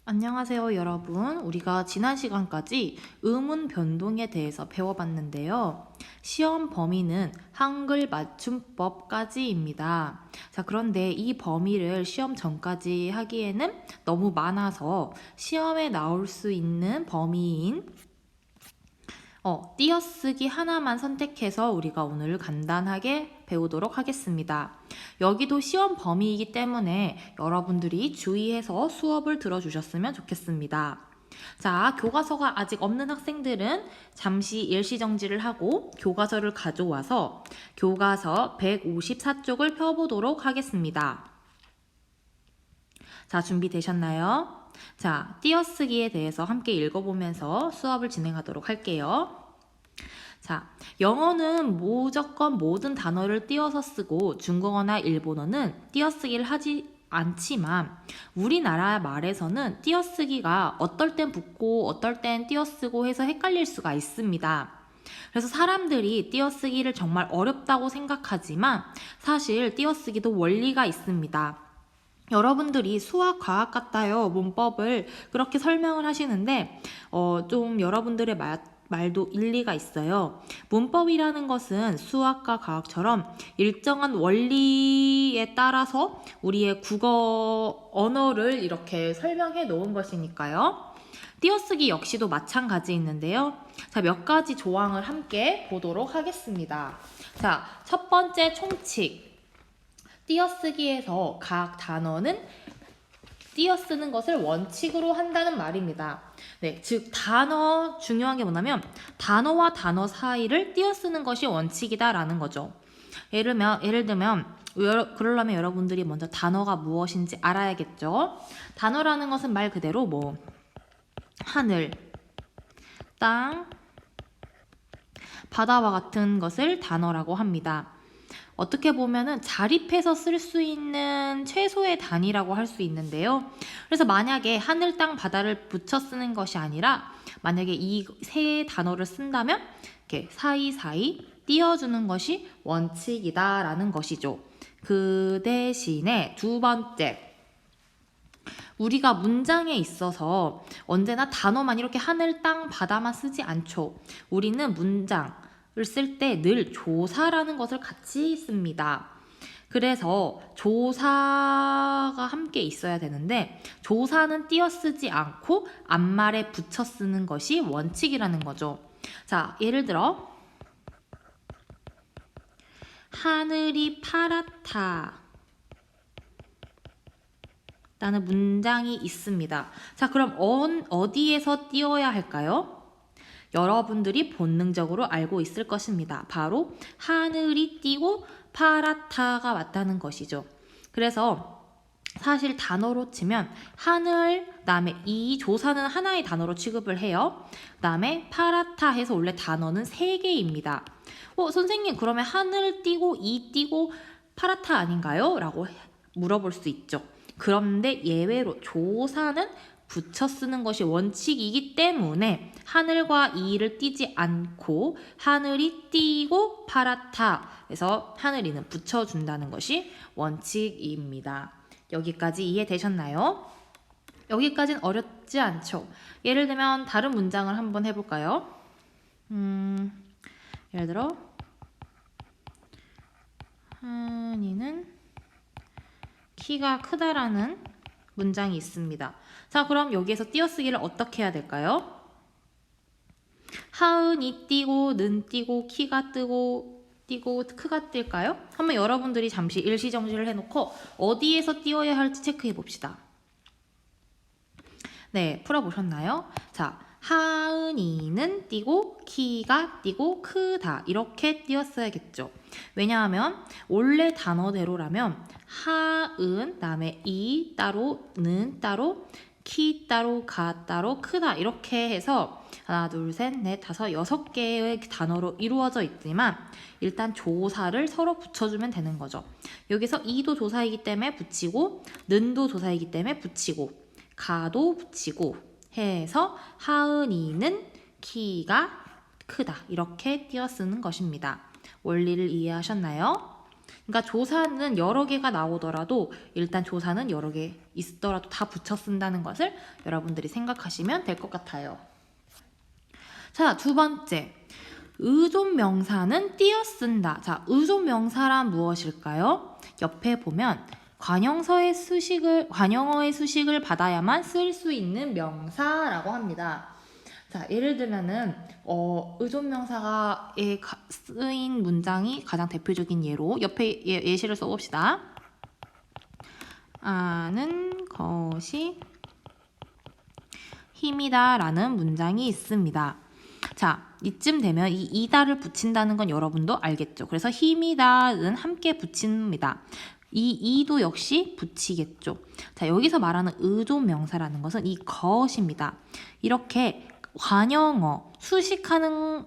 안녕하세요, 여러분. 우리가 지난 시간까지 음운 변동에 대해서 배워봤는데요. 시험 범위는 한글 맞춤법까지입니다. 자, 그런데 이 범위를 시험 전까지 하기에는 너무 많아서 시험에 나올 수 있는 범위인 띄어쓰기 하나만 선택해서 우리가 오늘 간단하게 배우도록 하겠습니다. 여기도 시험 범위이기 때문에 여러분들이 주의해서 수업을 들어주셨으면 좋겠습니다. 자, 교과서가 아직 없는 학생들은 잠시 일시정지를 하고 교과서를 가져와서 교과서 154쪽을 펴보도록 하겠습니다. 자, 준비되셨나요? 자, 띄어쓰기에 대해서 함께 읽어보면서 수업을 진행하도록 할게요. 자, 영어는 무조건 모든 단어를 띄어서 쓰고 중국어나 일본어는 띄어쓰기를 하지 않지만 우리나라 말에서는 띄어쓰기가 어떨 땐 붙고 어떨 땐 띄어쓰고 해서 헷갈릴 수가 있습니다. 그래서 사람들이 띄어쓰기를 정말 어렵다고 생각하지만 사실 띄어쓰기도 원리가 있습니다. 여러분들이 수학, 과학 같아요. 문법을 그렇게 설명을 하시는데 좀 여러분들의 말도 일리가 있어요. 문법이라는 것은 수학과 과학처럼 일정한 원리에 따라서 우리의 국어 언어를 이렇게 설명해 놓은 것이니까요. 띄어쓰기 역시도 마찬가지인데요. 자, 몇 가지 조항을 함께 보도록 하겠습니다. 자, 첫 번째 총칙. 띄어쓰기에서 각 단어는 띄어쓰는 것을 원칙으로 한다는 말입니다. 네, 즉 단어 중요한 게 뭐냐면 단어와 단어 사이를 띄어쓰는 것이 원칙이다라는 거죠. 예를 들면 그러려면 여러분들이 먼저 단어가 무엇인지 알아야겠죠. 단어라는 것은 말 그대로 뭐 하늘, 땅, 바다와 같은 것을 단어라고 합니다. 어떻게 보면은 자립해서 쓸 수 있는 최소의 단위라고 할 수 있는데요. 그래서 만약에 하늘, 땅, 바다를 붙여 쓰는 것이 아니라 만약에 이 세 단어를 쓴다면 이렇게 사이사이 띄워주는 것이 원칙이다라는 것이죠. 그 대신에 두 번째, 우리가 문장에 있어서 언제나 단어만 이렇게 하늘, 땅, 바다만 쓰지 않죠. 우리는 문장을 쓸 때 늘 조사라는 것을 같이 씁니다. 그래서 조사가 함께 있어야 되는데 조사는 띄어쓰지 않고 앞말에 붙여 쓰는 것이 원칙이라는 거죠. 자, 예를 들어 하늘이 파랗다 라는 문장이 있습니다. 자, 그럼 어디에서 띄워야 할까요? 여러분들이 본능적으로 알고 있을 것입니다. 바로 하늘이 띄고 파랗다가 맞다는 것이죠. 그래서 사실 단어로 치면 하늘, 그다음에 이 조사는 하나의 단어로 취급을 해요. 그다음에 파랗다 해서 원래 단어는 3개입니다. 선생님 그러면 하늘 띄고 이 띄고 파랗다 아닌가요? 라고 물어볼 수 있죠. 그런데 예외로 조사는 붙여 쓰는 것이 원칙이기 때문에 하늘과 이를 띄지 않고 하늘이 띄고 파랗다 해서 하늘이는 붙여준다는 것이 원칙입니다. 여기까지 이해되셨나요? 여기까지는 어렵지 않죠? 예를 들면 다른 문장을 한번 해볼까요? 예를 들어 한이는 키가 크다라는 문장이 있습니다. 자, 그럼 여기에서 띄어쓰기를 어떻게 해야 될까요? 하은이 띄고 는 띄고 키가 띄고 크가 뜰까요? 한번 여러분들이 잠시 일시정지를 해놓고 어디에서 띄워야 할지 체크해 봅시다. 네, 풀어보셨나요? 자, 하은이는 띄고 키가 띄고 크다 이렇게 띄었어야겠죠. 왜냐하면 원래 단어대로라면 하은 다음에 이 따로 는 따로 키 따로 가 따로 크다 이렇게 해서 하나 둘 셋 넷 다섯 6개의 단어로 이루어져 있지만 일단 조사를 서로 붙여주면 되는 거죠. 여기서 이도 조사이기 때문에 붙이고 는도 조사이기 때문에 붙이고 가도 붙이고 해서 하은이는 키가 크다 이렇게 띄어 쓰는 것입니다. 원리를 이해하셨나요? 그러니까 조사는 여러 개가 나오더라도 일단 조사는 여러 개 있더라도 다 붙여 쓴다는 것을 여러분들이 생각하시면 될 것 같아요. 자, 두 번째. 의존명사는 띄어 쓴다. 자, 의존명사란 무엇일까요? 옆에 보면 관용어의 수식을 받아야만 쓸 수 있는 명사라고 합니다. 자, 예를 들면은 의존명사에 쓰인 문장이 가장 대표적인 예로 옆에 예시를 써봅시다. 아는 것이 힘이다 라는 문장이 있습니다. 자, 이쯤 되면 이 이다를 붙인다는 건 여러분도 알겠죠? 그래서 힘이다는 함께 붙입니다. 이 이도 역시 붙이겠죠. 자, 여기서 말하는 의존명사라는 것은 이 것입니다. 이렇게 관용어, 수식하는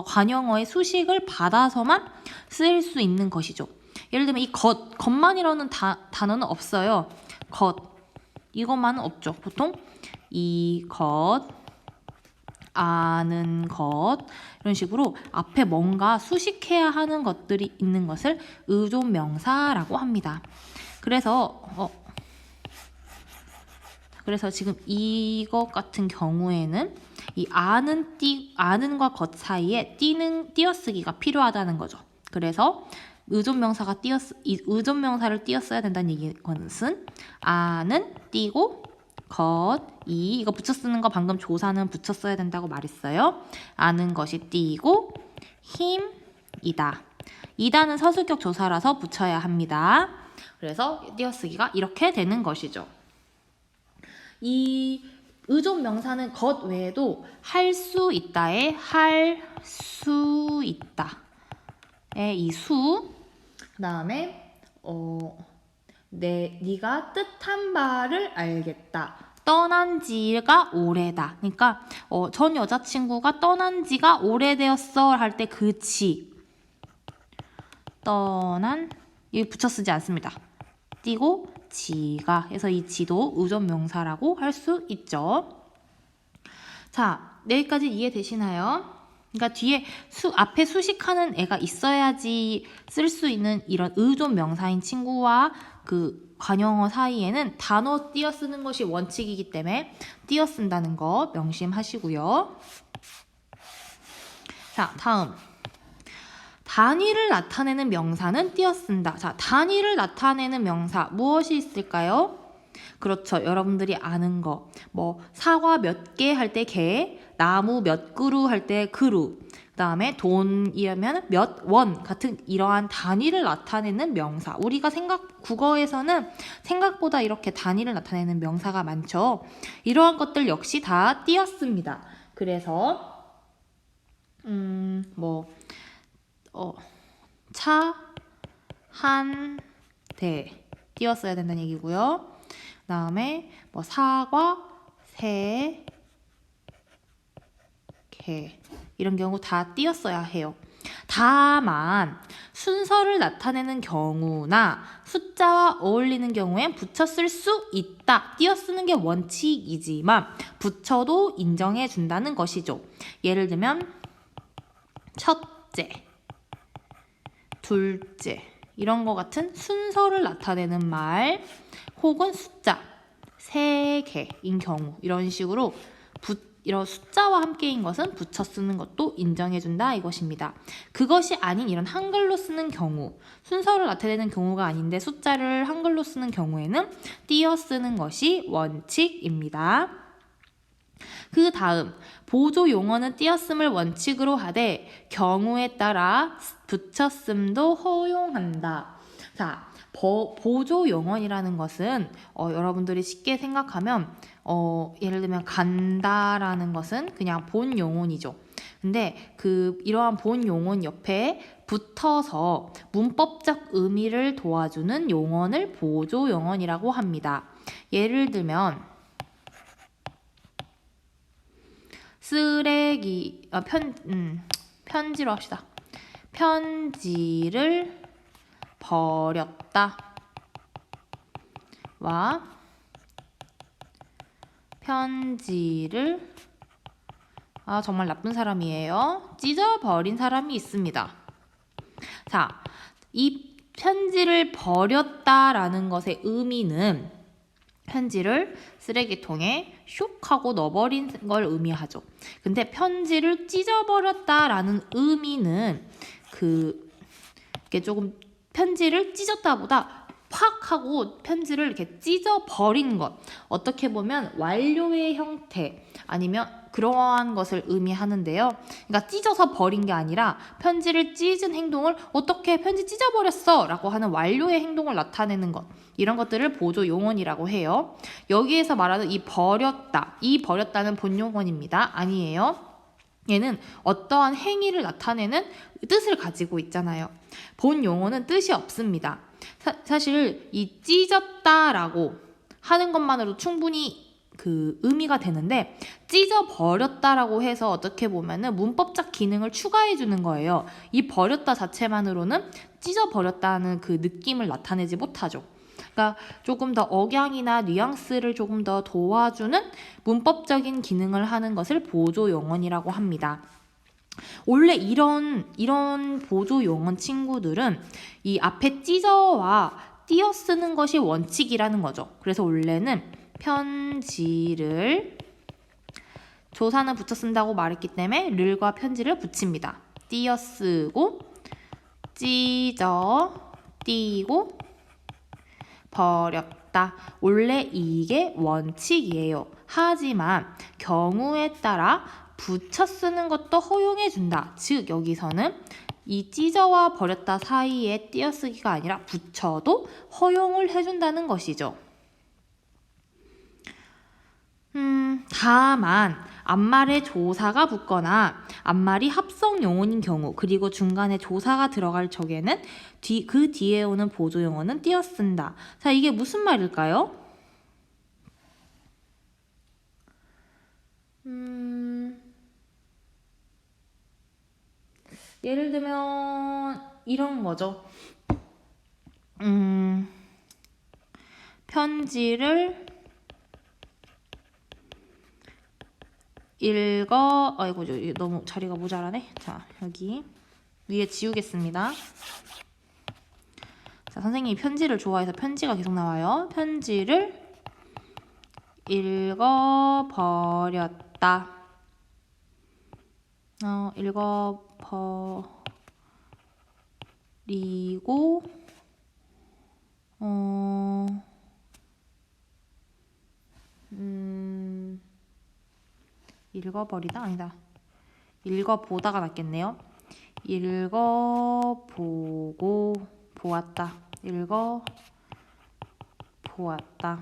관용어의 수식을 받아서만 쓸 수 있는 것이죠. 예를 들면 이 것만이라는 단어는 없어요. 것, 이것만은 없죠. 보통 이 것, 아는 것 이런 식으로 앞에 뭔가 수식해야 하는 것들이 있는 것을 의존명사라고 합니다. 그래서 지금 이것 같은 경우에는 이 아는과 것 사이에 띄어쓰기가 필요하다는 거죠. 그래서 의존명사를 띄었어야 된다는 얘기는 아는 띄고 이거 붙여 쓰는 거 방금 조사는 붙여 써야 된다고 말했어요. 아는 것이 띄고 힘이다. 이다는 서술격 조사라서 붙여야 합니다. 그래서 띄어쓰기가 이렇게 되는 것이죠. 이 의존명사는 것 외에도 할 수 있다에 할 수 있다. 이 수. 그 다음에 네가 뜻한 바를 알겠다. 떠난 지가 오래다. 그러니까 전 여자친구가 떠난 지가 오래되었어 할 때 그 지. 떠난 여기 붙여 쓰지 않습니다. 띄고 지가 해서 이 지도 의존명사라고 할 수 있죠. 자, 여기까지 이해되시나요? 그러니까 뒤에 앞에 수식하는 애가 있어야지 쓸 수 있는 이런 의존명사인 친구와 그 관용어 사이에는 단어 띄어 쓰는 것이 원칙이기 때문에 띄어 쓴다는 거 명심하시고요. 자, 다음. 단위를 나타내는 명사는 띄어 쓴다. 자, 단위를 나타내는 명사 무엇이 있을까요? 그렇죠. 여러분들이 아는 거. 뭐 사과 몇 개 할 때 개, 나무 몇 그루 할 때 그루. 그다음에 돈이라면 몇 원 같은 이러한 단위를 나타내는 명사. 우리가 국어에서는 생각보다 이렇게 단위를 나타내는 명사가 많죠. 이러한 것들 역시 다 띄었습니다. 그래서 차, 한, 대 띄었어야 된다는 얘기고요. 그다음에 뭐 사과, 새, 개 이런 경우 다 띄었어야 해요. 다만 순서를 나타내는 경우나 숫자와 어울리는 경우엔 붙여 쓸 수 있다. 띄어 쓰는 게 원칙이지만 붙여도 인정해 준다는 것이죠. 예를 들면 첫째, 둘째 이런 거 같은 순서를 나타내는 말 혹은 숫자, 세 개인 경우 이런 식으로 이런 숫자와 함께인 것은 붙여 쓰는 것도 인정해준다 이것입니다. 그것이 아닌 이런 한글로 쓰는 경우, 순서를 나타내는 경우가 아닌데 숫자를 한글로 쓰는 경우에는 띄어 쓰는 것이 원칙입니다. 그 다음, 보조 용어는 띄어쓰을 원칙으로 하되 경우에 따라 붙였음도 허용한다. 자, 보조 용어이라는 것은 여러분들이 쉽게 생각하면 예를 들면 간다라는 것은 그냥 본 용언이죠. 근데 이러한 본 용언 옆에 붙어서 문법적 의미를 도와주는 용언을 보조 용언이라고 합니다. 예를 들면 쓰레기 편지로 합시다. 편지를 버렸다 와 편지를 정말 나쁜 사람이에요. 찢어버린 사람이 있습니다. 자, 이 편지를 버렸다라는 것의 의미는 편지를 쓰레기통에 슉 하고 넣어버린 걸 의미하죠. 근데 편지를 찢어버렸다라는 의미는 이게 조금 편지를 찢었다보다 팍 하고 편지를 이렇게 찢어버린 것. 어떻게 보면 완료의 형태 아니면 그러한 것을 의미하는데요. 그러니까 찢어서 버린 게 아니라 편지를 찢은 행동을 어떻게 편지 찢어버렸어 라고 하는 완료의 행동을 나타내는 것. 이런 것들을 보조 용언이라고 해요. 여기에서 말하는 이 버렸다. 이 버렸다는 본용언입니다. 아니에요. 얘는 어떠한 행위를 나타내는 뜻을 가지고 있잖아요. 본 용어는 뜻이 없습니다. 사실 이 찢었다라고 하는 것만으로 충분히 의미가 되는데 찢어버렸다라고 해서 어떻게 보면은 문법적 기능을 추가해 주는 거예요. 이 버렸다 자체만으로는 찢어버렸다는 그 느낌을 나타내지 못하죠. 그러니까 조금 더 억양이나 뉘앙스를 조금 더 도와주는 문법적인 기능을 하는 것을 보조 용언이라고 합니다. 원래 이런 보조 용언 친구들은 이 앞에 찢어와 띄어 쓰는 것이 원칙이라는 거죠. 그래서 원래는 편지를 조사는 붙여 쓴다고 말했기 때문에 를과 편지를 붙입니다. 띄어 쓰고 찢어 띄고 버렸다. 원래 이게 원칙이에요. 하지만 경우에 따라 붙여 쓰는 것도 허용해준다. 즉 여기서는 이 찢어와 버렸다 사이에 띄어쓰기가 아니라 붙여도 허용을 해준다는 것이죠. 다만 앞말에 조사가 붙거나 앞말이 합성 용언인 경우 그리고 중간에 조사가 들어갈 적에는 그 뒤에 오는 보조 용어는 띄어 쓴다. 자, 이게 무슨 말일까요? 예를 들면 이런 거죠. 편지를 아이고 너무 자리가 모자라네. 자, 여기 위에 지우겠습니다. 자, 선생님이 편지를 좋아해서 편지가 계속 나와요. 편지를 읽어버렸다. 읽어버리고 읽어버리다? 아니다. 읽어보다가 낫겠네요. 읽어보고 보았다. 읽어보았다.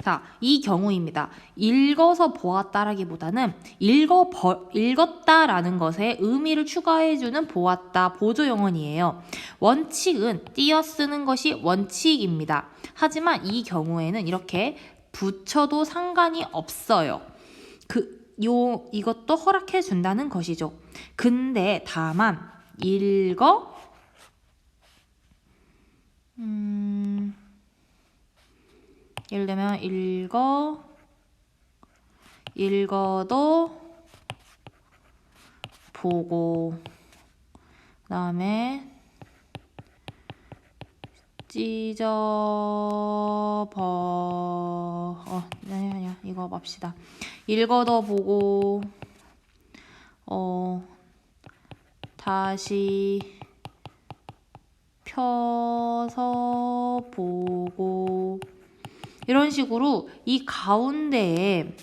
자, 이 경우입니다. 읽어서 보았다라기보다는 읽었다라는 것에 의미를 추가해주는 보았다, 보조 용언이에요. 원칙은 띄어 쓰는 것이 원칙입니다. 하지만 이 경우에는 이렇게 붙여도 상관이 없어요. 이것도 허락해 준다는 것이죠. 근데 다만 예를 들면 읽어도 보고 그다음에 아니야 이거 봅시다. 읽어도 보고 다시 펴서 보고 이런 식으로 이 가운데에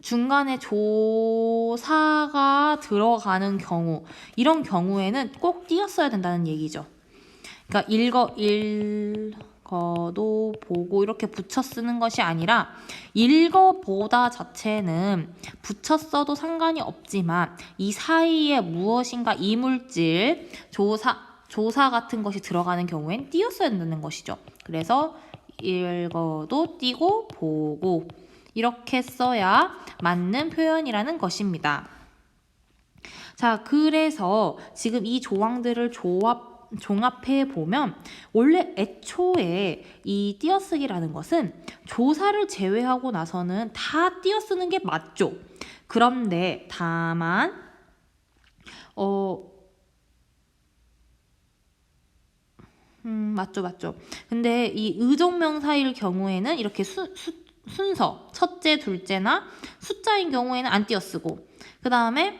중간에 조사가 들어가는 경우 이런 경우에는 꼭 띄었어야 된다는 얘기죠. 그러니까 읽어도 보고 이렇게 붙여 쓰는 것이 아니라 읽어보다 자체는 붙여 써도 상관이 없지만 이 사이에 무엇인가 이물질, 조사 같은 것이 들어가는 경우엔 띄었어야 된다는 것이죠. 그래서 읽어도 띄고 보고 이렇게 써야 맞는 표현이라는 것입니다. 자, 그래서 지금 이 조항들을 종합해 보면 원래 애초에 이 띄어쓰기라는 것은 조사를 제외하고 나서는 다 띄어쓰는 게 맞죠. 그런데 다만 어, 맞죠, 맞죠. 근데 이 의존명사일 경우에는 이렇게 순서, 첫째, 둘째나 숫자인 경우에는 안 띄어쓰고, 그 다음에,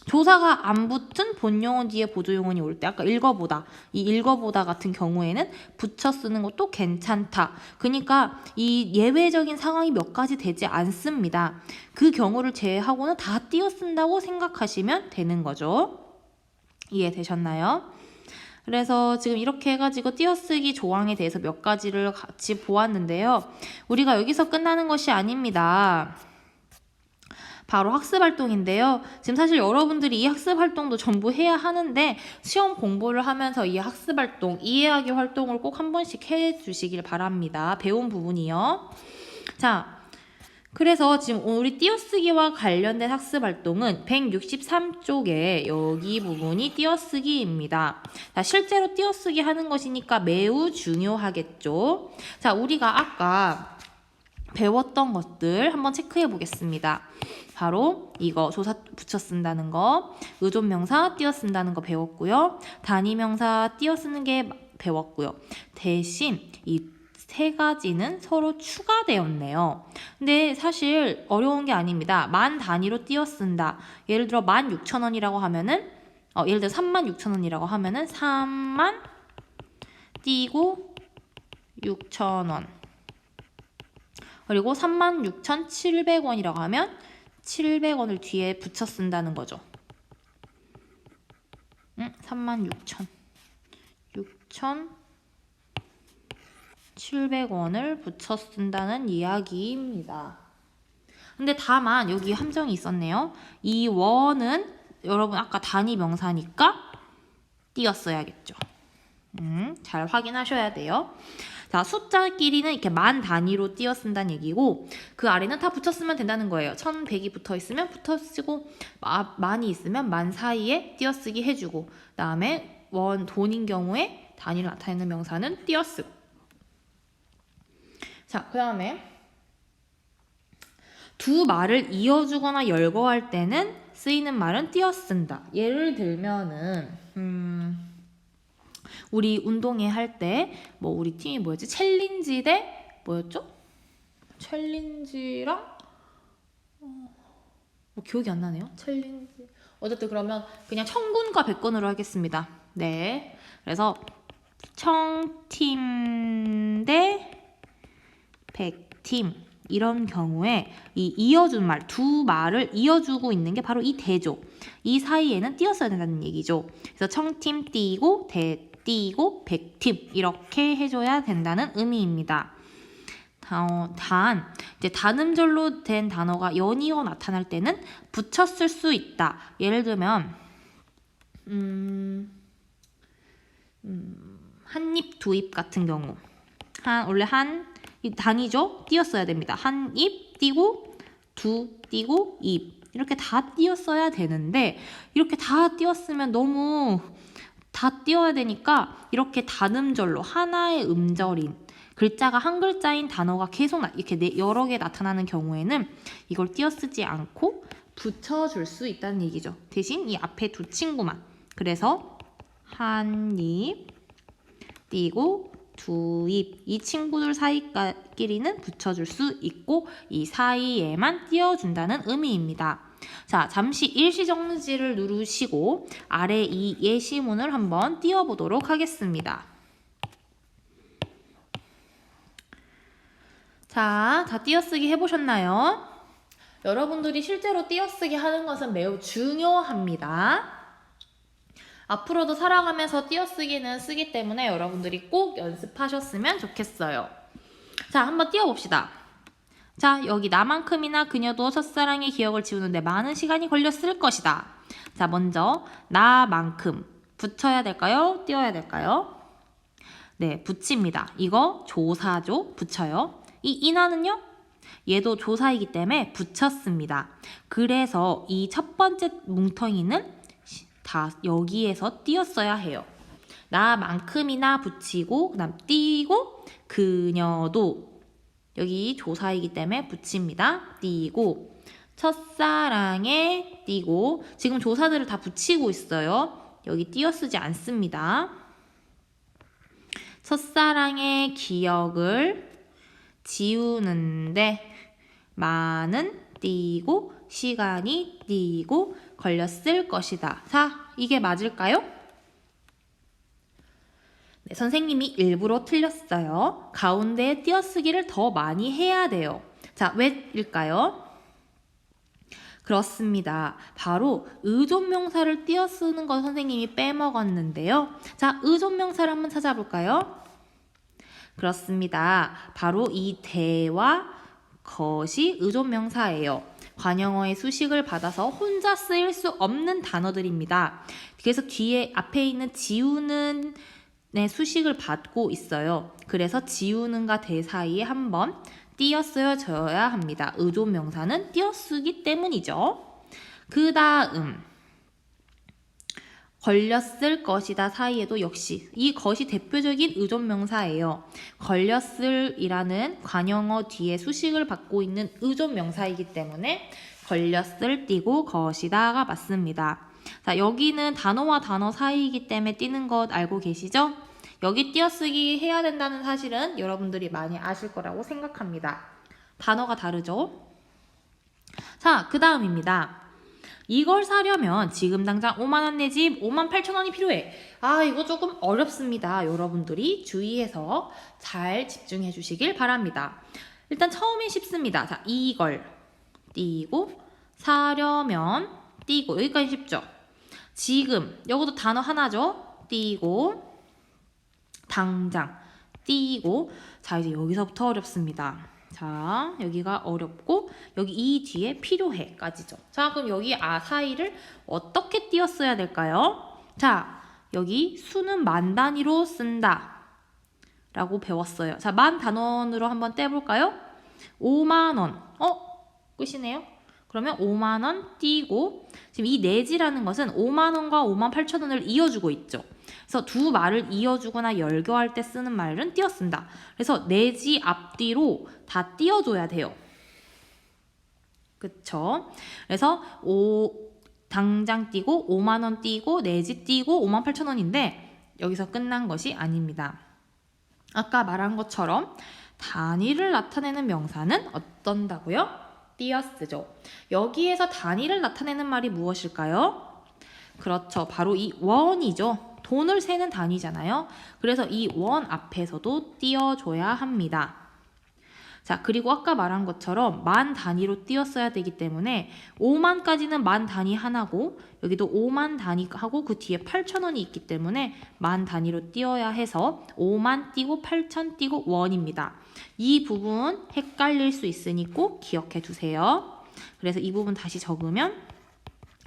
조사가 안 붙은 본용어 뒤에 보조용어이 올 때, 아까 읽어보다, 이 읽어보다 같은 경우에는 붙여 쓰는 것도 괜찮다. 그러니까 이 예외적인 상황이 몇 가지 되지 않습니다. 그 경우를 제외하고는 다 띄어 쓴다고 생각하시면 되는 거죠. 이해되셨나요? 그래서 지금 이렇게 해가지고 띄어쓰기 조항에 대해서 몇 가지를 같이 보았는데요. 우리가 여기서 끝나는 것이 아닙니다. 바로 학습활동인데요. 지금 사실 여러분들이 이 학습활동도 전부 해야 하는데 시험 공부를 하면서 이 학습활동, 이해하기 활동을 꼭 한 번씩 해주시길 바랍니다. 배운 부분이요. 자, 그래서 지금 우리 띄어쓰기와 관련된 학습활동은 163쪽에 여기 부분이 띄어쓰기입니다. 자, 실제로 띄어쓰기 하는 것이니까 매우 중요하겠죠. 자, 우리가 아까 배웠던 것들 한번 체크해 보겠습니다. 바로 이거 조사 붙여 쓴다는 거, 의존명사 띄어 쓴다는 거 배웠고요. 단위명사 띄어 쓰는 게 배웠고요. 대신 이 세 가지는 서로 추가되었네요. 근데 사실 어려운 게 아닙니다. 만 단위로 띄어 쓴다. 예를 들어 16,000원이라고 하면은 예를 들어 36,000원이라고 하면은 3만 띄고 6,000원. 그리고 36,700원이라고 하면 700원을 뒤에 붙여 쓴다는 거죠. 36,000. 6,700원을 붙여 쓴다는 이야기입니다. 근데 다만 여기 함정이 있었네요. 이 원은 여러분 아까 단위 명사니까 띄었어야겠죠. 잘 확인하셔야 돼요. 자, 숫자끼리는 이렇게 만 단위로 띄어 쓴다는 얘기고 그 아래는 다 붙여 쓰면 된다는 거예요. 1100이 붙어 있으면 붙어 쓰고 만이 있으면 만 사이에 띄어 쓰기 해주고 그다음에 원 돈인 경우에 단위를 나타내는 명사는 띄어 쓰고 자, 그 다음에 두 말을 이어주거나 열거할 때는 쓰이는 말은 띄어 쓴다. 예를 들면은 우리 운동회 할 때 뭐 우리 팀이 뭐였지? 챌린지 대 뭐였죠? 챌린지랑 뭐 기억이 안 나네요. 챌린지 어쨌든 그러면 그냥 청군과 백건으로 하겠습니다. 네, 그래서 청팀 대 백팀 이런 경우에 이 이어준 말, 두 말을 이어주고 있는 게 바로 이 대죠. 이 사이에는 띄었어야 된다는 얘기죠. 그래서 청팀 띄고 대 띄고 백팀 이렇게 해줘야 된다는 의미입니다. 단, 이제 단음절로 된 단어가 연이어 나타날 때는 붙였을 수 있다. 예를 들면 한입, 두입 같은 경우 원래 이 단위죠? 띄었어야 됩니다. 한 입 띄고 두 띄고 입 이렇게 다 띄었어야 되는데 이렇게 다 띄었으면 너무 다 띄워야 되니까 이렇게 단음절로 하나의 음절인 글자가 한 글자인 단어가 계속 이렇게 여러 개 나타나는 경우에는 이걸 띄어 쓰지 않고 붙여줄 수 있다는 얘기죠. 대신 이 앞에 두 친구만. 그래서 한 입 띄고 두 입. 이 친구들 사이끼리는 붙여줄 수 있고 이 사이에만 띄워준다는 의미입니다. 자, 잠시 일시정지를 누르시고 아래 이 예시문을 한번 띄워보도록 하겠습니다. 자, 다 띄어쓰기 해보셨나요? 여러분들이 실제로 띄어쓰기 하는 것은 매우 중요합니다. 앞으로도 살아가면서 띄어쓰기는 쓰기 때문에 여러분들이 꼭 연습하셨으면 좋겠어요. 자, 한번 띄워봅시다. 자, 여기 나만큼이나 그녀도 첫사랑의 기억을 지우는데 많은 시간이 걸렸을 것이다. 자, 먼저 나만큼 붙여야 될까요? 띄워야 될까요? 네, 붙입니다. 이거 조사죠? 붙여요. 이 인하는요? 얘도 조사이기 때문에 붙였습니다. 그래서 이 첫 번째 뭉텅이는 다 여기에서 띄었어야 해요. 나만큼이나 붙이고 그다음 띄고 그녀도 여기 조사이기 때문에 붙입니다. 띄고 첫사랑에 띄고 지금 조사들을 다 붙이고 있어요. 여기 띄어쓰지 않습니다. 첫사랑의 기억을 지우는데 많은 띄고 시간이 띄고 걸렸을 것이다. 자, 이게 맞을까요? 네, 선생님이 일부러 틀렸어요. 가운데에 띄어쓰기를 더 많이 해야 돼요. 자, 왜일까요? 그렇습니다. 바로 의존명사를 띄어쓰는 걸 선생님이 빼먹었는데요. 자, 의존명사를 한번 찾아볼까요? 그렇습니다. 바로 이 대와 것이 의존명사예요. 관용어의 수식을 받아서 혼자 쓰일 수 없는 단어들입니다. 그래서 뒤에 앞에 있는 지우는 네, 수식을 받고 있어요. 그래서 지우는과 대 사이에 한번 띄어쓰여져야 합니다. 의존명사는 띄어쓰기 때문이죠. 그 다음 걸렸을 것이다 사이에도 역시 이 것이 대표적인 의존명사예요. 걸렸을이라는 관용어 뒤에 수식을 받고 있는 의존명사이기 때문에 걸렸을 띄고 것이다가 맞습니다. 자, 여기는 단어와 단어 사이이기 때문에 띄는 것 알고 계시죠? 여기 띄어쓰기 해야 된다는 사실은 여러분들이 많이 아실 거라고 생각합니다. 단어가 다르죠? 자, 그 다음입니다. 이걸 사려면 지금 당장 5만원 내지 58,000원이 필요해. 아, 이거 조금 어렵습니다. 여러분들이 주의해서 잘 집중해 주시길 바랍니다. 일단 처음에 쉽습니다. 자, 이걸 띄고 사려면 띄고 여기까지 쉽죠? 지금 이것도 단어 하나죠? 띄고 당장 띄고 자, 이제 여기서부터 어렵습니다. 자, 여기가 어렵고 여기 이 뒤에 필요해까지죠. 자, 그럼 여기 사이를 어떻게 띄었어야 될까요? 자, 여기 수는 만 단위로 쓴다 라고 배웠어요. 자, 만 단원으로 한번 떼볼까요? 5만원. 끝이네요. 그러면 5만원 띄고 지금 이 내지라는 것은 5만원과 58,000원을 이어주고 있죠. 그래서 두 말을 이어주거나 열교할 때 쓰는 말은 띄어쓴다. 그래서 내지 앞뒤로 다 띄어줘야 돼요. 그쵸? 그래서 당장 띄고 5만원 띄고 내지 띄고 58,000원인데 여기서 끝난 것이 아닙니다. 아까 말한 것처럼 단위를 나타내는 명사는 어떤다고요? 띄어쓰죠. 여기에서 단위를 나타내는 말이 무엇일까요? 그렇죠. 바로 이 원이죠. 돈을 세는 단위잖아요. 그래서 이 원 앞에서도 띄어줘야 합니다. 자, 그리고 아까 말한 것처럼 만 단위로 띄었어야 되기 때문에 5만까지는 만 단위 하나고 여기도 5만 단위하고 그 뒤에 8,000원이 있기 때문에 만 단위로 띄어야 해서 5만 띄고 8,000 띄고 원입니다. 이 부분 헷갈릴 수 있으니 꼭 기억해 두세요. 그래서 이 부분 다시 적으면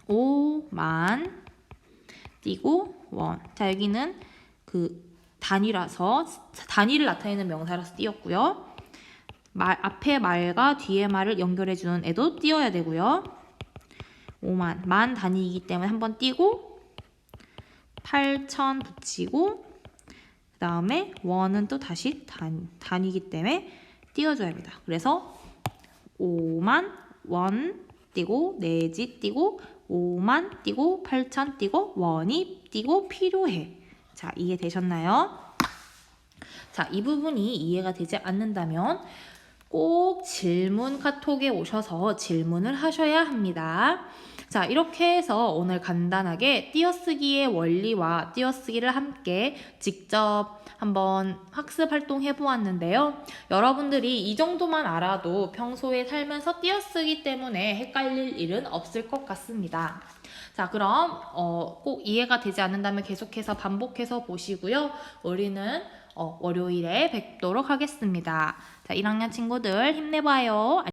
5만 띄고 원. 자, 여기는 그 단위라서 단위를 나타내는 명사라서 띄었고요. 앞에 말과 뒤에 말을 연결해주는 애도 띄어야 되고요. 5만, 만 단위이기 때문에 한번 띄고 8,000 붙이고 그 다음에 원은 또 다시 단위이기 때문에 띄워줘야 합니다. 그래서 5만 원 띄고 내지 띄고 5만 띄고 8,000 띄고 원이 띄고 필요해. 자, 이해되셨나요? 자, 이 부분이 이해가 되지 않는다면 꼭 질문 카톡에 오셔서 질문을 하셔야 합니다. 자, 이렇게 해서 오늘 간단하게 띄어쓰기의 원리와 띄어쓰기를 함께 직접 한번 학습 활동 해보았는데요. 여러분들이 이 정도만 알아도 평소에 살면서 띄어쓰기 때문에 헷갈릴 일은 없을 것 같습니다. 자, 그럼 꼭 이해가 되지 않는다면 계속해서 반복해서 보시고요. 우리는 월요일에 뵙도록 하겠습니다. 자, 1학년 친구들 힘내봐요.